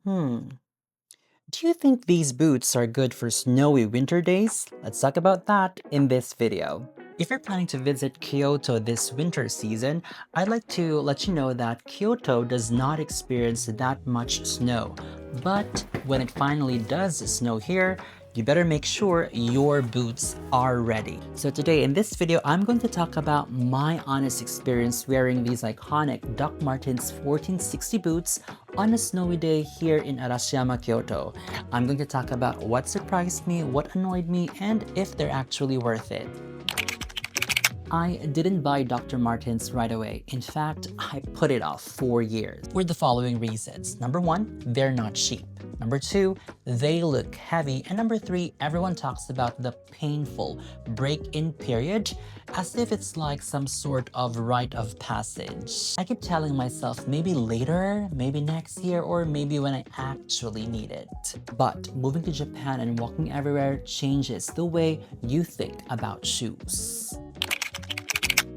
Hmm. Do you think these boots are good for snowy winter days? Let's talk about that in this video. If you're planning to visit Kyoto this winter season, I'd like to let you know that Kyoto does not experience that much snow. But when it finally does snow here, you better make sure your boots are ready. So today in this video, I'm going to talk about my honest experience wearing these iconic Doc Martens 1460 boots on a snowy day here in Arashiyama, Kyoto. I'm going to talk about what surprised me, what annoyed me, and if they're actually worth it. I didn't buy Dr. Martens right away. In fact, I put it off for years for the following reasons. Number one, they're not cheap. Number two, they look heavy. And number three, everyone talks about the painful break-in period as if it's like some sort of rite of passage. I keep telling myself maybe later, maybe next year, or maybe when I actually need it. But moving to Japan and walking everywhere changes the way you think about shoes.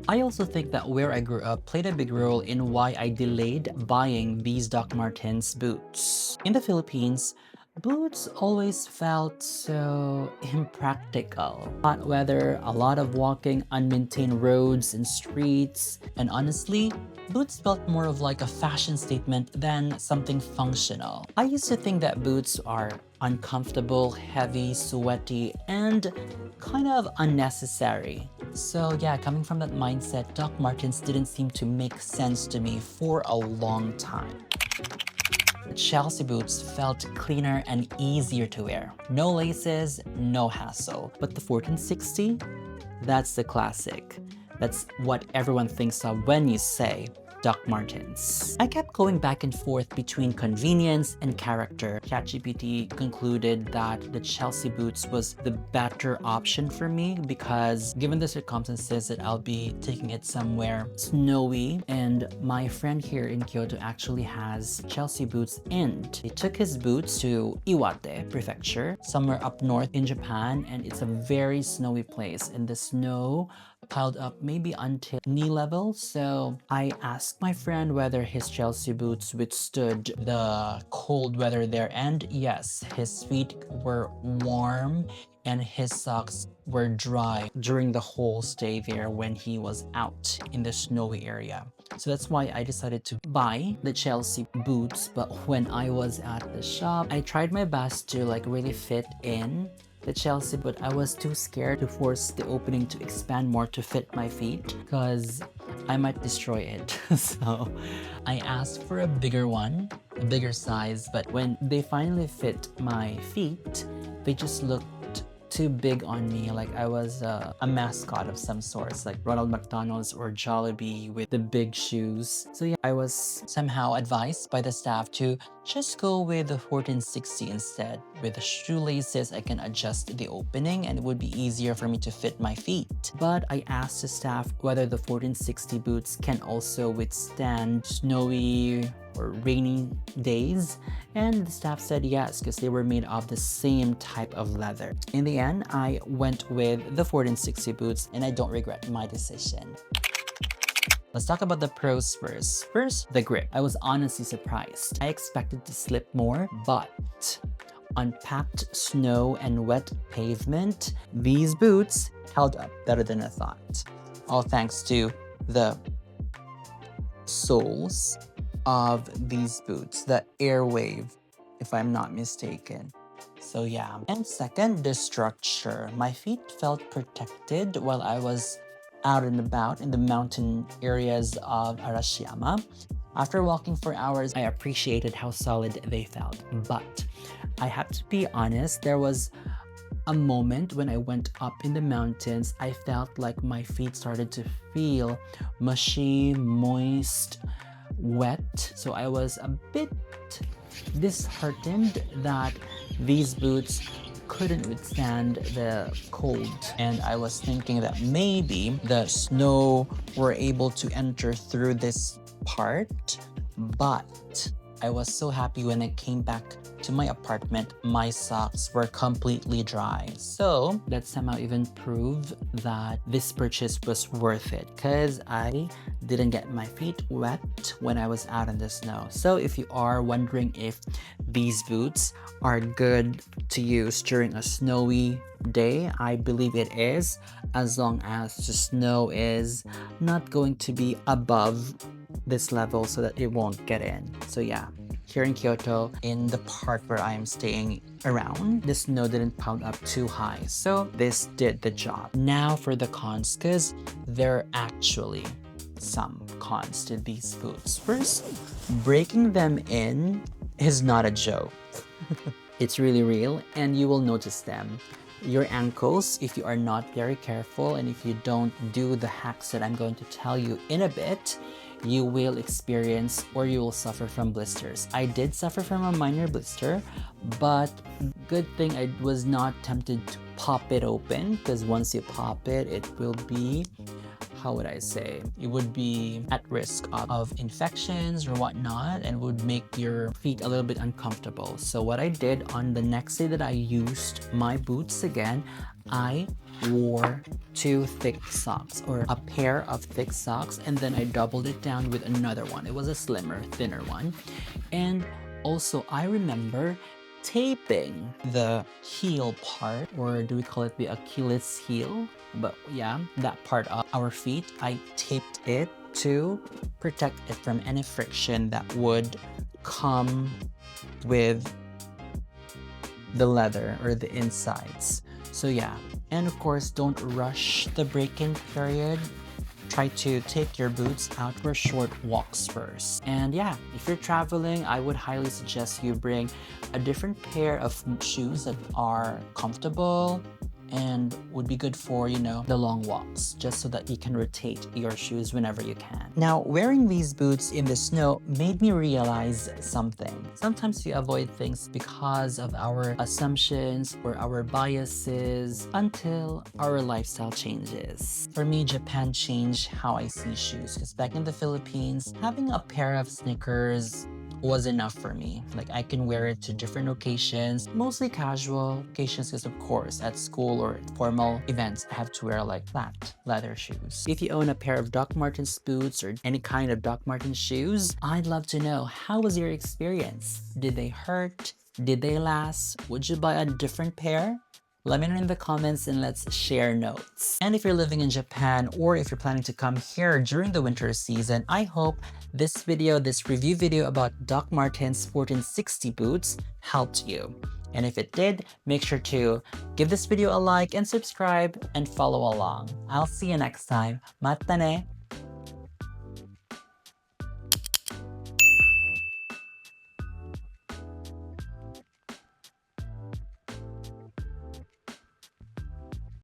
I also think that where I grew up played a big role in why I delayed buying these Doc Martens boots. In the Philippines, boots always felt so impractical. Hot weather, a lot of walking, unmaintained roads and streets, and honestly, boots felt more of like a fashion statement than something functional. I used to think that boots are uncomfortable, heavy, sweaty, and kind of unnecessary. So yeah, coming from that mindset, Doc Martens didn't seem to make sense to me for a long time. The Chelsea boots felt cleaner and easier to wear. No laces, no hassle. But the 1460, that's the classic. That's what everyone thinks of when you say Doc Martens. I kept going back and forth between convenience and character. ChatGPT concluded that the Chelsea boots was the better option for me because given the circumstances that I'll be taking it somewhere snowy, and my friend here in Kyoto actually has Chelsea boots, and he took his boots to Iwate Prefecture, somewhere up north in Japan, and it's a very snowy place, and the snow piled up maybe until knee level. So I asked my friend whether his Chelsea boots withstood the cold weather there, and yes, his feet were warm and his socks were dry during the whole stay there when he was out in the snowy area. So that's why I decided to buy the Chelsea boots. But when I was at the shop, I tried my best to like really fit in the Chelsea, but I was too scared to force the opening to expand more to fit my feet because I might destroy it. So I asked for a bigger one, a bigger size, but when they finally fit my feet, they just looked too big on me, like I was a mascot of some sorts, like Ronald McDonald's or Jollibee with the big shoes. So yeah, I was somehow advised by the staff to just go with the 1460 instead. With the shoelaces, I can adjust the opening and it would be easier for me to fit my feet. But I asked the staff whether the 1460 boots can also withstand snowy or rainy days, and the staff said yes because they were made of the same type of leather. In the end, I went with the 1460 boots and I don't regret my decision. Let's talk about the pros first. First, the grip. I was honestly surprised. I expected to slip more, but on packed snow and wet pavement, these boots held up better than I thought. All thanks to the soles of these boots, the Airwave, if I'm not mistaken. So yeah. And second, the structure. My feet felt protected while I was out and about in the mountain areas of Arashiyama. After walking for hours, I appreciated how solid they felt. But I have to be honest, there was a moment when I went up in the mountains, I felt like my feet started to feel mushy, moist, wet. So I was a bit disheartened that these boots couldn't withstand the cold, and I was thinking that maybe the snow were able to enter through this part, but I was so happy when I came back to my apartment, my socks were completely dry. So that somehow even proved that this purchase was worth it because I didn't get my feet wet when I was out in the snow. So if you are wondering if these boots are good to use during a snowy day, I believe it is, as long as the snow is not going to be above this level so that it won't get in. So yeah, here in Kyoto, in the part where I am staying around, the snow didn't pound up too high, so this did the job. Now for the cons, because there are actually some cons to these boots. First, breaking them in is not a joke. It's really real, and you will notice them. Your ankles, if you are not very careful and if you don't do the hacks that I'm going to tell you in a bit, you will experience or you will suffer from blisters. I did suffer from a minor blister, but good thing I was not tempted to pop it open, because once you pop it, it will be, how would I say, it would be at risk of infections or whatnot, and would make your feet a little bit uncomfortable. So what I did on the next day that I used my boots again, I wore two thick socks, or a pair of thick socks, and then I doubled it down with another one. It was a slimmer, thinner one. And also I remember taping the heel part, or do we call it the Achilles heel? But yeah, that part of our feet, I taped it to protect it from any friction that would come with the leather or the insides. So yeah, and of course, don't rush the break-in period. Try to take your boots out for short walks first. And yeah, if you're traveling, I would highly suggest you bring a different pair of shoes that are comfortable and would be good for, you know, the long walks, just so that you can rotate your shoes whenever you can. Now, wearing these boots in the snow made me realize something. Sometimes we avoid things because of our assumptions or our biases until our lifestyle changes. For me, Japan changed how I see shoes, because back in the Philippines, having a pair of sneakers was enough for me. Like, I can wear it to different occasions, mostly casual occasions, because of course at school or formal events I have to wear like flat leather shoes. If you own a pair of Doc Martens boots or any kind of Doc Martens shoes, I'd love to know, how was your experience? Did they hurt? Did they last? Would you buy a different pair? Let me know in the comments and let's share notes. And if you're living in Japan, or if you're planning to come here during the winter season, I hope this review video about Doc Martens 1460 boots helped you. And if it did, make sure to give this video a like and subscribe and follow along. I'll see you next time. Mata ne!